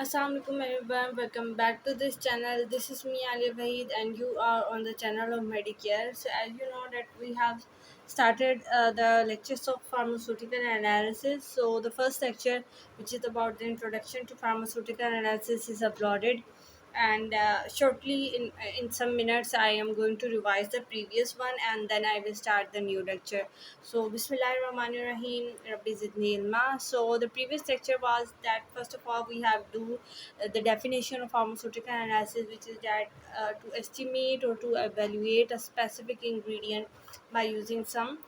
Assalamualaikum everyone, welcome back to this channel. This is me Ali Wahid and you are on the channel of Medicare. So as you know that we have started the lectures of pharmaceutical analysis. So the first lecture, which is about the introduction to pharmaceutical analysis, is uploaded, and shortly in some minutes I am going to revise the previous one and then I will start the new lecture. So Bismillahirrahmanirrahim, Rabbi Zidni Ilma. So the previous lecture was that first of all we have do the definition of pharmaceutical analysis, which is that to estimate or to evaluate a specific ingredient by using some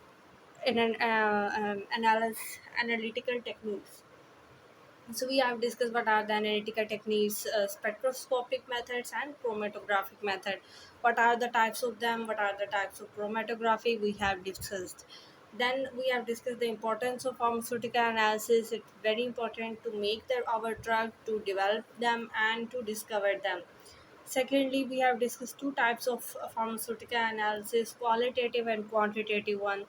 analytical techniques. So we have discussed what are the analytical techniques, spectroscopic methods and chromatographic method. What are the types of them? What are the types of chromatography? We have discussed. Then we have discussed the importance of pharmaceutical analysis. It's very important to make our drug, to develop them and to discover them. Secondly, we have discussed two types of pharmaceutical analysis, qualitative and quantitative one.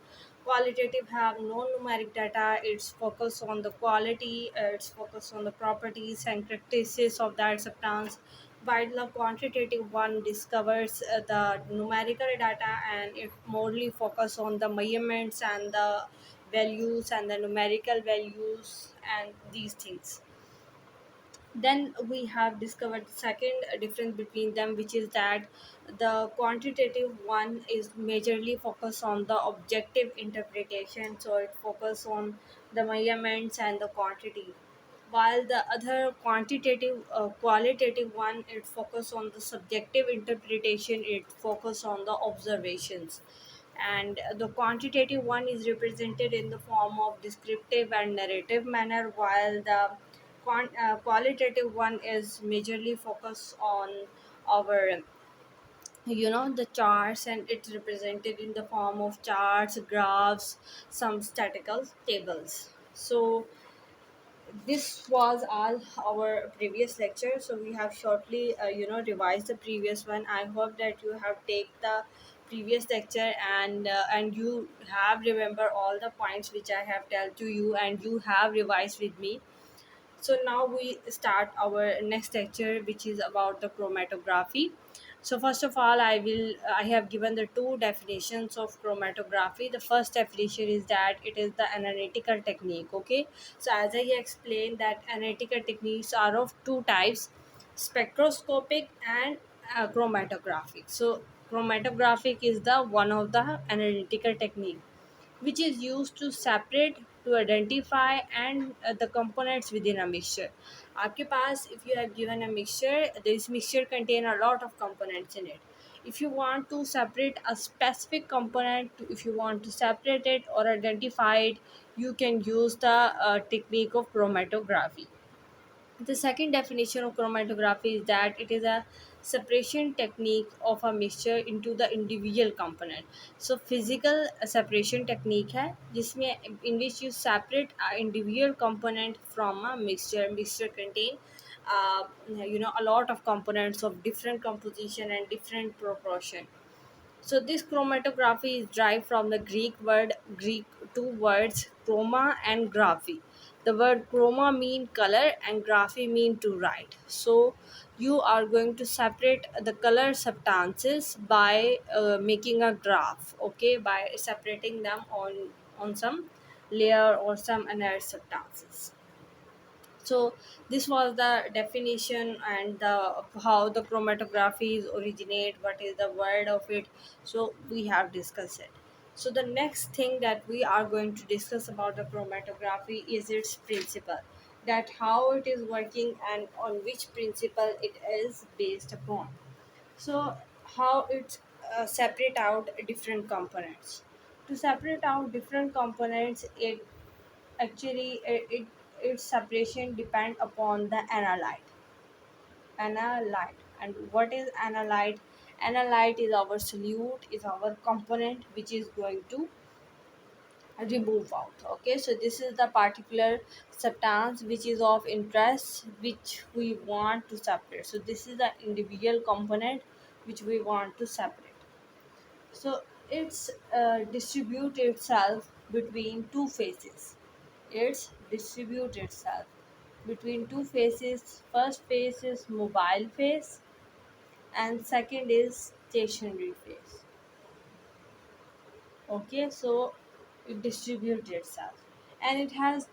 Qualitative have no numeric data, it's focused on the quality, it's focused on the properties and characteristics of that substance, while the quantitative one discovers the numerical data and it morely focus on the measurements and the values and the numerical values and these things. Then we have discovered the second difference between them, which is that the quantitative one is majorly focused on the objective interpretation, so it focuses on the measurements and the quantity, while the other qualitative one, it focus on the subjective interpretation, it focus on the observations. And the quantitative one is represented in the form of descriptive and narrative manner, while the qualitative one is majorly focused on our the charts, and it's represented in the form of charts, graphs, some statistical tables. So this was all our previous lecture, so we have shortly revised the previous one. I hope that you have take the previous lecture and you have remember all the points which I have told to you and you have revised with me. So now we start our next lecture, which is about the chromatography. So first of all, I have given the two definitions of chromatography. The first definition is that it is the analytical technique. Okay, so as I explained that analytical techniques are of two types: spectroscopic and chromatographic. So chromatographic is the one of the analytical technique which is used to separate, to identify and the components within a mixture. आपके पास if you have given a mixture, this mixture contain a lot of components in it. If you want to separate a specific component, if you want to separate it or identify it, you can use the technique of chromatography. The second definition of chromatography is that it is a separation technique of a mixture into the individual component. So physical separation technique है जिसमें in which you separate a individual component from a mixture. Mixture contain a lot of components of different composition and different proportion. So this chromatography is derived from the Greek two words chroma and graphy. The word chroma mean color and graphy mean to write. So you are going to separate the color substances by making a graph. Okay, by separating them on some layer or some inert substances. So this was the definition and the how the chromatography is originate, what is the word of it. So we have discussed it. So the next thing that we are going to discuss about the chromatography is its principle, that how it is working and on which principle it is based upon. So how it separate out different components. To separate out different components, it actually its separation depend upon the analyte. And what is analyte? Analyte is our solute, is our component which is going to remove out. Okay, so this is the particular substance which is of interest which we want to separate. So this is the individual component which we want to separate. So it's distribute itself between two phases. It's distribute itself. between two phases. First phase is mobile phase and second is stationary phase. Okay, so it distributes itself and it has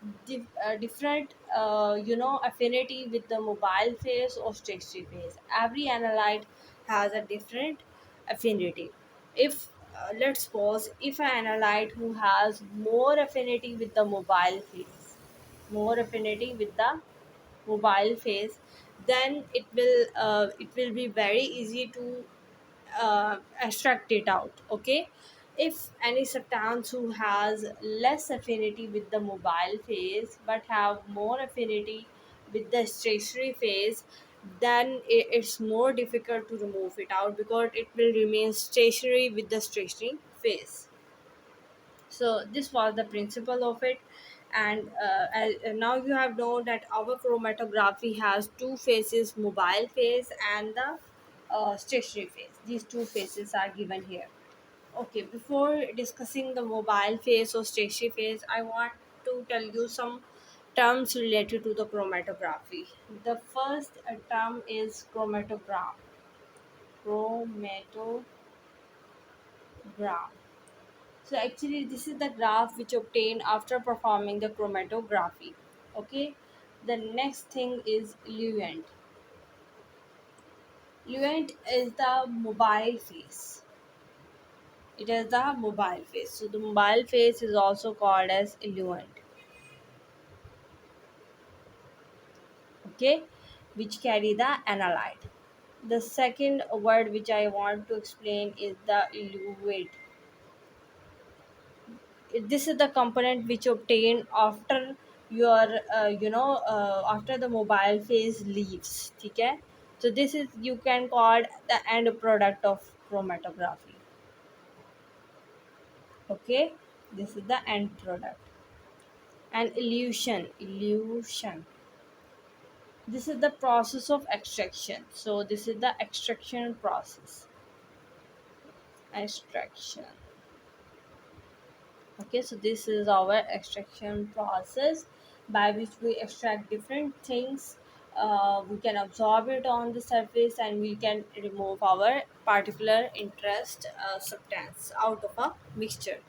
different affinity with the mobile phase or stationary phase. Every analyte has a different affinity. If let's suppose if an analyte who has more affinity with the mobile phase, more affinity with the mobile phase, then it will be very easy to extract it out. Okay, if any substance who has less affinity with the mobile phase but have more affinity with the stationary phase, then it's more difficult to remove it out because it will remain stationary with the stationary phase. So this was the principle of it. And now you have known that our chromatography has two phases, mobile phase and the stationary phase. These two phases are given here. Okay, before discussing the mobile phase or stationary phase, I want to tell you some terms related to the chromatography. The first term is chromatogram. Chromatogram. So actually this is the graph which obtained after performing the chromatography. Okay. The next thing is eluent. Eluent is the mobile phase. It is the mobile phase. So the mobile phase is also called as eluent. Okay, which carry the analyte. The second word which I want to explain is the eluate. This is the component which obtained after your after the mobile phase leaves. Okay, so this is you can call the end product of chromatography. Okay, this is the end product. And illusion, this is the process of extraction. So this is the extraction process. Extraction. Okay, so this is our extraction process by which we extract different things. We can absorb it on the surface and we can remove our particular interest substance out of a mixture.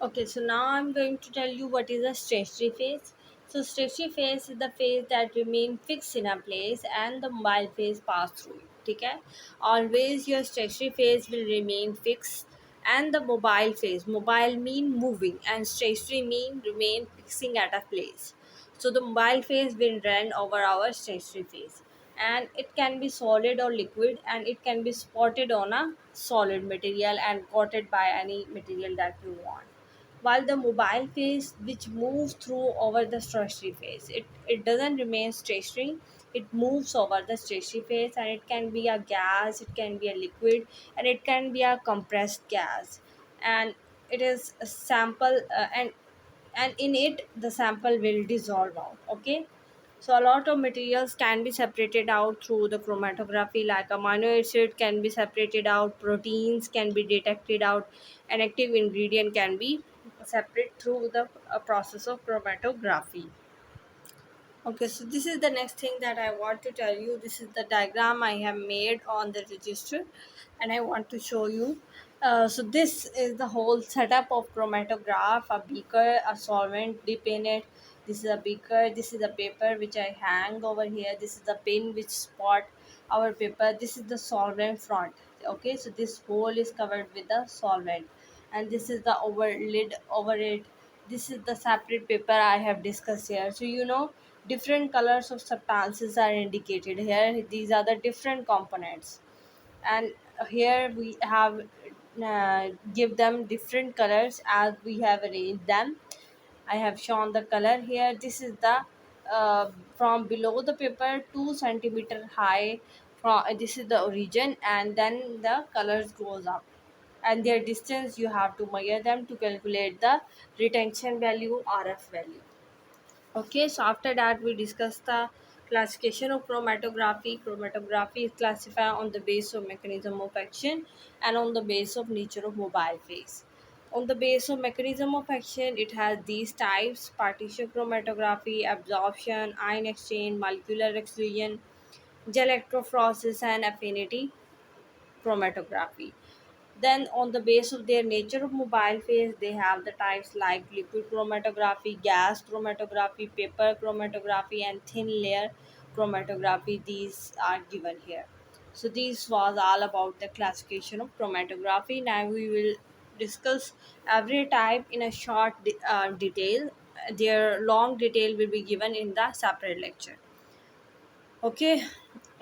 Okay, so now I'm going to tell you what is a stationary phase. So stationary phase is the phase that remain fixed in a place and the mobile phase pass through it. Okay, always your stationary phase will remain fixed and the mobile mean moving and stationary mean remain fixing at a place. So the mobile phase will run over our stationary phase and it can be solid or liquid and it can be spotted on a solid material and coated by any material that you want, while the mobile phase which moves through over the stationary phase, it doesn't remain stationary. It moves over the stationary phase and it can be a gas, it can be a liquid, and it can be a compressed gas. And it is a sample and in it the sample will dissolve out. Okay, so a lot of materials can be separated out through the chromatography, like amino acid can be separated out, proteins can be detected out, and active ingredient can be separate through the process of chromatography. Okay, so this is the next thing that I want to tell you. This is the diagram I have made on the register and I want to show you. So this is the whole setup of chromatograph, a beaker, a solvent dip in it. This is a beaker, this is a paper which I hang over here. This is the pin which spot our paper. This is the solvent front. Okay, so this hole is covered with the solvent and this is the over lid over it. This is the separate paper I have discussed here. So different colors of substances are indicated here. These are the different components, and here we have give them different colors as we have arranged them. I have shown the color here. This is the from below the paper 2 centimeter high. From this is the origin, and then the colors goes up, and their distance you have to measure them to calculate the retention value, RF value. Okay, so after that we discuss the classification of chromatography. Chromatography is classified on the base of mechanism of action and on the base of nature of mobile phase. On the base of mechanism of action, it has these types: partition chromatography, absorption, ion exchange, molecular exclusion, gel electrophoresis, and affinity chromatography. Then, on the base of their nature of mobile phase, they have the types like liquid chromatography, gas chromatography, paper chromatography, and thin layer chromatography. These are given here. So, this was all about the classification of chromatography. Now, we will discuss every type in a short detail. Their long detail will be given in the separate lecture. Okay,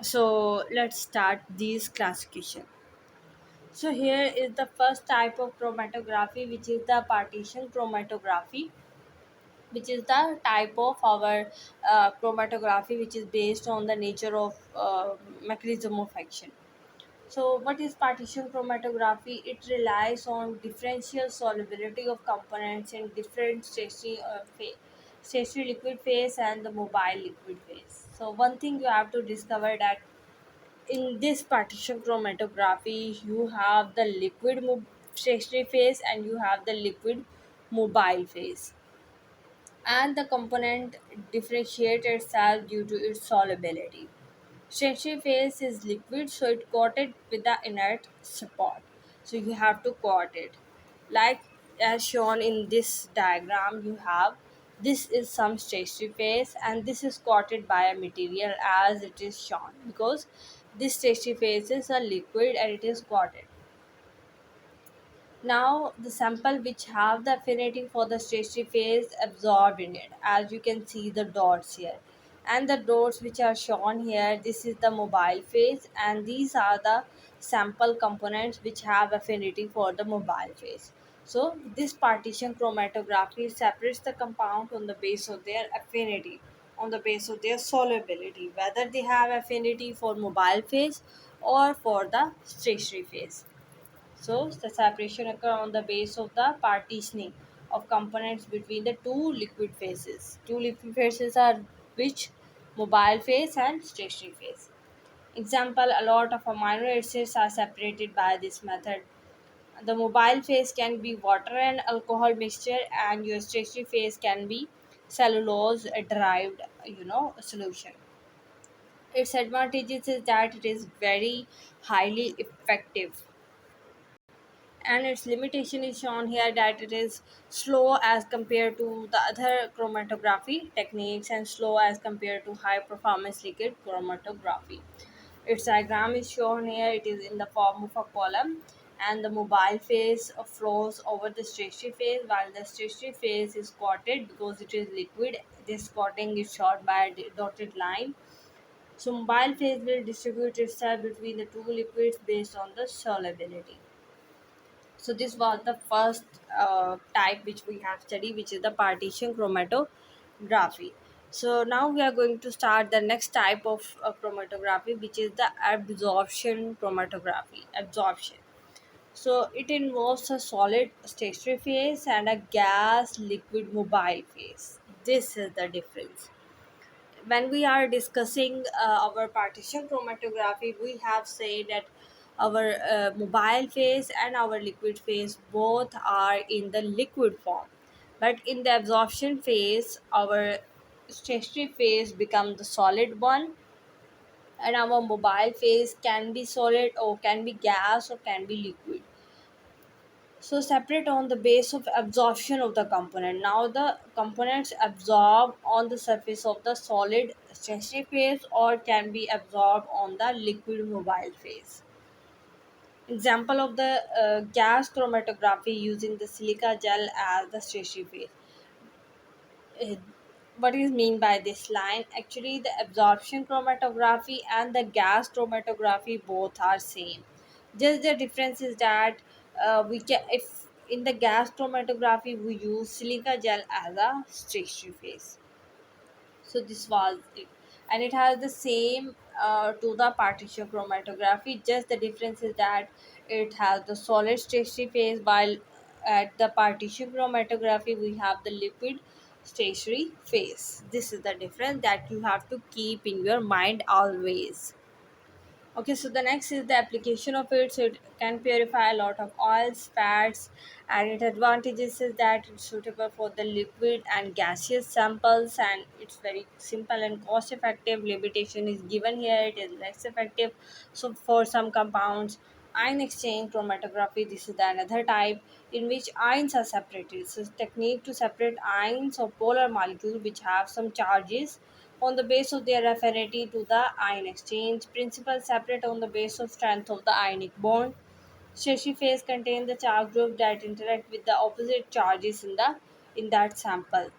so let's start these classification. So here is the first type of chromatography, which is the partition chromatography, which is the type of our chromatography which is based on the nature of mechanism of action. So what is partition chromatography? It relies on differential solubility of components in different stationary liquid phase and the mobile liquid phase. So one thing you have to discover that in this partition chromatography you have the stationary phase and you have the liquid mobile phase, and the component differentiate itself due to its solubility. Stationary phase is liquid, so it coated with the inert support. So you have to coat it. Like as shown in this diagram, you have this is some stationary phase and this is coated by a material as it is shown, because this stationary phase is a liquid and it is coated. Now the sample which have the affinity for the stationary phase absorb in it, as you can see the dots here. And the dots which are shown here, this is the mobile phase and these are the sample components which have affinity for the mobile phase. So this partition chromatography separates the compound on the base of their affinity, on the base of their solubility, whether they have affinity for mobile phase or for the stationary phase. So the separation occur on the base of the partitioning of components between the two liquid phases. Two liquid phases are which? Mobile phase and stationary phase. Example, a lot of amino acids are separated by this method. The mobile phase can be water and alcohol mixture, and your stationary phase can be cellulose derived, solution. Its advantages is that it is very highly effective, and its limitation is shown here that it is slow as compared to the other chromatography techniques and slow as compared to high performance liquid chromatography. Its diagram is shown here. It is in the form of a column, and the mobile phase flows over the stationary phase while the stationary phase is coated because it is liquid. This coating is shown by a dotted line. So mobile phase will distribute itself between the two liquids based on the solubility. So this was the first type which we have studied, which is the partition chromatography. So now we are going to start the next type of chromatography, which is the absorption chromatography. Absorption. So it involves a solid stationary phase and a gas liquid mobile phase. This is the difference. When we are discussing our partition chromatography, we have said that our mobile phase and our liquid phase both are in the liquid form, but in the absorption phase our stationary phase become the solid one, and our mobile phase can be solid or can be gas or can be liquid. So separate on the base of absorption of the component. Now the components absorb on the surface of the solid stationary phase or can be absorbed on the liquid mobile phase. Example of the gas chromatography using the silica gel as the stationary phase. uh, what is mean by this line? Actually the absorption chromatography and the gas chromatography both are same, just the difference is that we can, if in the gas chromatography we use silica gel as a stationary phase. So this was it, and it has the same to the partition chromatography, just the difference is that it has the solid stationary phase, while at the partition chromatography we have the liquid stationary phase. This is the difference that you have to keep in your mind always. Okay, so the next is the application of it. So it can purify a lot of oils, fats, and its advantages is that it's suitable for the liquid and gaseous samples, and it's very simple and cost effective. Limitation is given here, it is less effective. So for some compounds, ion exchange chromatography, this is the another type in which ions are separated. So technique to separate ions or polar molecules which have some charges on the base of their affinity to the ion exchange. Principles separate on the base of strength of the ionic bond. Stretchy phase contain the charge group that interact with the opposite charges in that sample.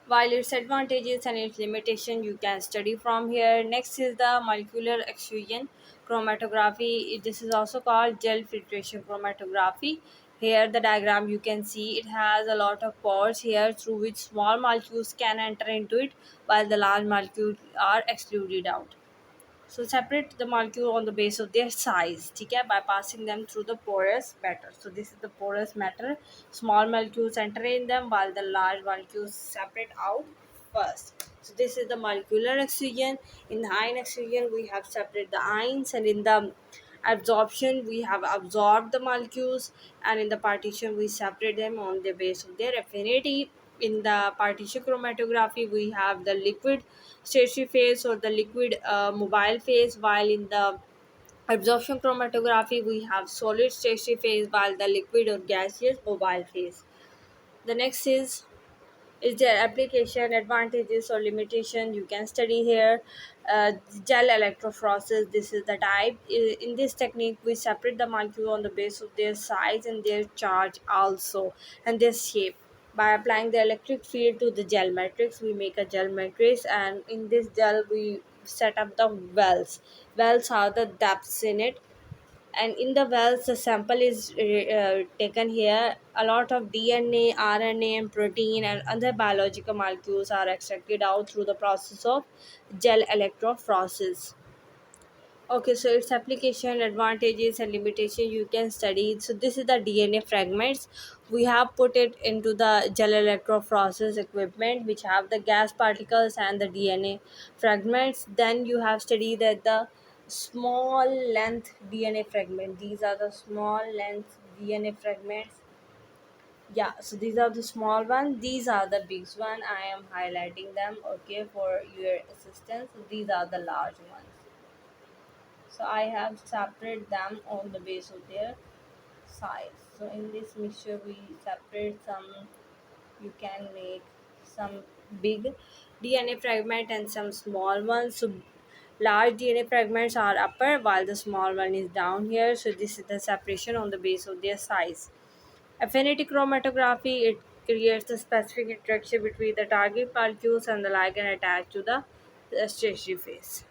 While its advantages and its limitation you can study from here. Next is the molecular extrusion chromatography. This is also called gel filtration chromatography. Here the diagram you can see it has a lot of pores here through which small molecules can enter into it while the large molecules are excluded out. So separate the molecule on the base of their size, ठीक है, by passing them through the porous matter. So this is the porous matter. Small molecules enter in them while the large molecules separate out first. So this is the molecular extrusion. In the ion extrusion, we have separate the ions, and in the absorption, we have absorbed the molecules, and in the partition, we separate them on the base of their affinity. In the partition chromatography, we have the liquid stationary phase or the liquid mobile phase, while in the absorption chromatography, we have solid stationary phase, while the liquid or gaseous mobile phase. The next is there application advantages or limitation you can study here. Gel electrophoresis, this is the type. In this technique we separate the molecule on the base of their size and their charge also, and their shape. By applying the electric field to the gel matrix, we make a gel matrix, and in this gel we set up the wells. Wells are the depths in it, and in the wells the sample is taken here. A lot of DNA, RNA, and protein and other biological molecules are extracted out through the process of gel electrophoresis. Okay, so its application, advantages, and limitation you can study. So this is the DNA fragments. We have put it into the gel electrophoresis equipment, which have the gas particles and the DNA fragments. Then you have studied that the small length DNA fragment. These are the small length DNA fragments. Yeah, so these are the small ones. These are the big one. I am highlighting them. Okay, for your assistance. So these are the large ones. So I have separated them on the base of their size. So in this mixture we separate some, you can make some big DNA fragment and some small ones. So large DNA fragments are upper while the small one is down here. So this is the separation on the base of their size. Affinity chromatography, it creates a specific interaction between the target molecules and the ligand attached to the stationary phase.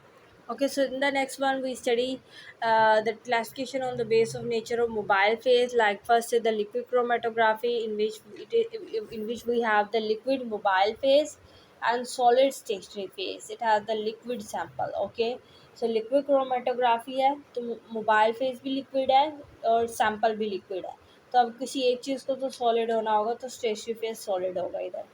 Okay, so in the next one we study the classification on the base of nature of mobile phase. Like first is the liquid chromatography, in which we have the liquid mobile phase and solid stationary phase. It has the liquid sample. Okay, so liquid chromatography है तो mobile phase भी liquid है और sample भी liquid है. तो अब किसी एक चीज़ को तो सॉलिड होना होगा, तो स्टेशनरी फेज सॉलिड होगा इधर.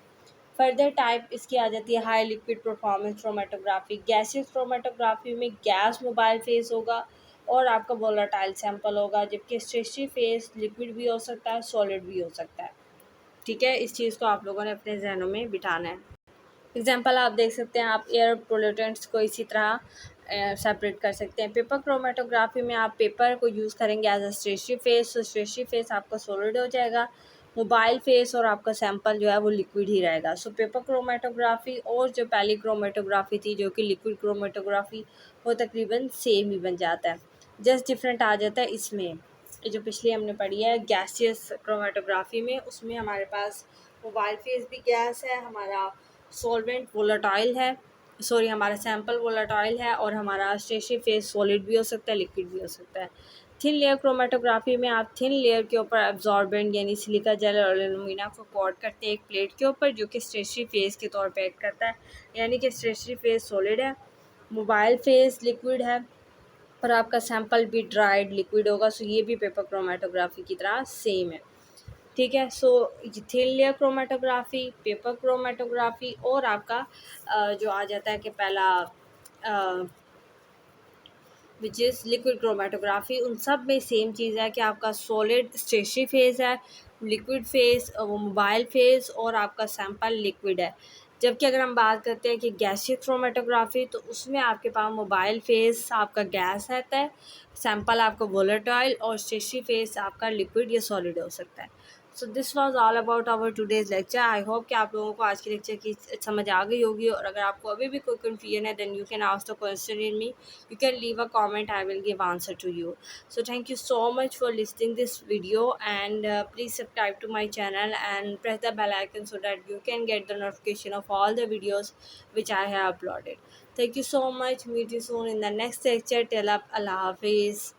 फर्दर टाइप इसकी आ जाती है high liquid performance chromatography. Gaseous chromatography में गैस मोबाइल फेस होगा और आपका वोलाटाइल सैंपल होगा, जबकि स्टेशनरी फेस लिक्विड भी हो सकता है, सॉलिड भी हो सकता है. ठीक है, इस चीज़ को आप लोगों ने अपने जहनों में बिठाना है. एग्जाम्पल आप देख सकते हैं, आप एयर पोल्यूटेंट्स को इसी तरह सेपरेट कर सकते हैं. पेपर क्रोमेटोग्राफी में आप पेपर को यूज़ करेंगे एज अ स्टेशनरी फेस. तो स्टेशनरी फेस आपका सॉलिड हो जाएगा, मोबाइल फेस और आपका सैंपल जो है वो लिक्विड ही रहेगा. सो पेपर क्रोमेटोग्राफी और जो पहली क्रोमेटोग्राफी थी जो कि लिक्विड क्रोमेटोग्राफी, वो तकरीबन सेम ही बन जाता है. जस्ट डिफरेंट आ जाता है इसमें. ये जो पिछली हमने पढ़ी है गैसियस क्रोमेटोग्राफी में, उसमें हमारे पास मोबाइल फेस भी गैस है, हमारा सॉल्वेंट वोलाटाइल है, सॉरी हमारा सैंपल वोलाटाइल है, और हमारा स्टेशनरी फेस सॉलिड भी हो सकता है, लिक्विड भी हो सकता है. थिन लेयर क्रोमेटोग्राफी में आप थिन लेयर के ऊपर एब्जॉर्बेंट यानी सिलिका जेल और एलुमिना को कोट करते हैं एक प्लेट के ऊपर, जो कि स्टेशनरी फेस के तौर पे एक्ट करता है. यानी कि स्टेशनरी फेस सॉलिड है, मोबाइल फेस लिक्विड है, और आपका सैंपल भी ड्राइड लिक्विड होगा. सो ये भी पेपर क्रोमेटोग्राफी की तरह सेम है. ठीक है, so thin layer chromatography, paper chromatography, और आपका जो आ जाता है कि पहला विच इज़ लिक्विड क्रोमेटोग्राफी। उन सब में सेम चीज़ है कि आपका सॉलिड स्टेशनरी फेज़ है, लिक्विड फेज़, वो मोबाइल फेज़, और आपका सैंपल लिक्विड है। जबकि अगर हम बात करते हैं कि गैसीय क्रोमेटोग्राफी, तो उसमें आपके पास मोबाइल फेज़ आपका गैस रहता है, सैंपल आपका वोलेटाइल, और स्टेशनरी फेज़ आपका लिक्विड या सॉलिड हो सकता है। So this was all about our today's lecture. I hope कि आप लोगों को आज के लेक्चर की समझ आ गई होगी, और अगर आपको अभी भी कोई कन्फ्यूजन है then you can ask the question in me, you can leave a comment, I will give answer to you. So thank you so much for listening this video, and please subscribe to my channel and press the bell icon so that you can get the notification of all the videos which I have uploaded. Thank you so much. Meet you soon in the next lecture. Till up, Allah Hafiz.